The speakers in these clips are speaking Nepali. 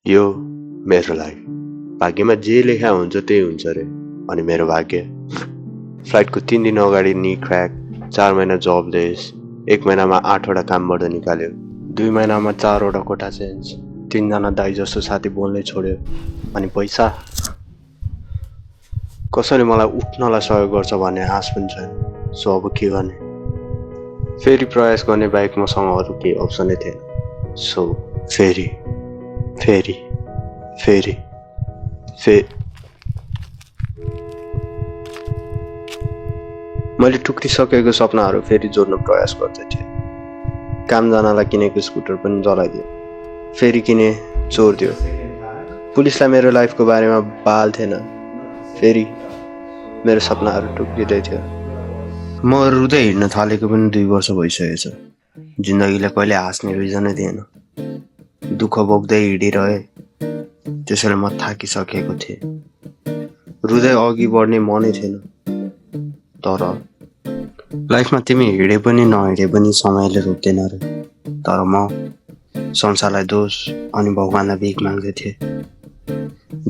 यो मेरो लाइफ। भाग्यमा जे लेखा हुन्छ त्यही हुन्छ रे। अनि मेरो भाग्य फ्लाइटको 3 दिन अगाडि नी क्रैक, 4 महिना जबलेस, 1 महिनामा 8वटा कामबाट निकाल्यो, 2 महिनामा 4वटा कोठा चेन्ज, 3 जना दाइ जस्तो साथी बोल्नै छोड्यो। अनि पैसा कसैले मलाई उठ्नलाई सहयोग गर्छ भन्ने आश पनि छैन। सो अब के गर्ने? फेरि प्रयास गर्ने बाहेक मसँग अरू केही अप्सनै थिएन। सो फेरि फेरि फेरि मैले टुक्रिसकेको सपनाहरू फेरि जोड्न प्रयास गर्दै थिएँ। काम जानलाई किनेको स्कुटर पनि जलाइदियो, फेरि किने चोरिदियो। पुलिसलाई मेरो लाइफको बारेमा बाल थिएन, फेरि मेरो सपनाहरू टुक्रिँदै थियो। म रुँदै हिँड्न थालेको पनि 2 वर्ष भइसकेछ। जिन्दगीले कहिले हाँस्ने रिजनै दिएन। दुःख बोक्दै हिँडिरहे, त्यसैले म थाकिसकेको थिएँ। रुँदै अघि बढ्ने मनै थिएन। तर लाइफमा तिमी हिँडे पनि नहिँडे पनि समयले रोक्दैन रे। तर म संसारलाई दोष अनि भगवानलाई भिख माग्दै थिएँ।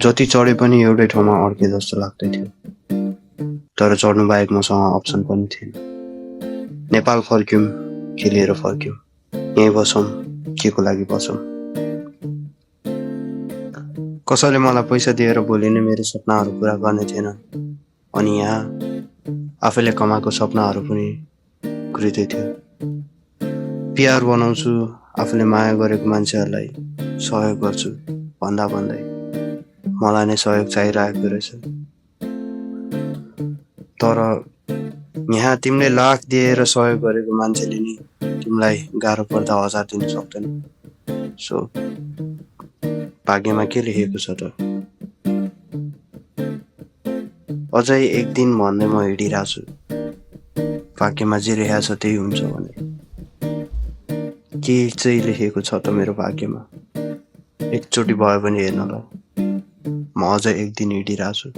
जति चढे पनि एउटै ठाउँमा अड्के जस्तो लाग्दै थियो। तर चढ्नु बाहेक मसँग अप्सन पनि थिएन। नेपाल फर्क्यौँ, के लिएर फर्क्यौँ? यहीँ बसौँ, के को लागि बसौँ? कसैले मलाई पैसा दिएर भोलि नै मेरो सपनाहरू पुरा गर्ने थिएन। अनि यहाँ आफैले कमाएको सपनाहरू पनि उक्रिँदै थियो। पिआर बनाउँछु, आफूले माया गरेको मान्छेहरूलाई सहयोग गर्छु भन्दा भन्दै मलाई नै सहयोग चाहिरहेको रहेछ। तर यहाँ तिमीले लाख दिएर सहयोग गरेको मान्छेले नि तिमीलाई गाह्रो पर्दा 1000 दिन सक्दैन। सो भाग्यमा के लेखेको छ त? अझै एक दिन भन्दै म हिँडिरहेको छु। भाग्यमा जे लेखेको छ त्यही हुन्छ भने। के चाहिँ लेखेको छ त मेरो भाग्यमा? एकचोटि भयो भने हेर्न ल। म अझै एक दिन हिँडिरहेको छु।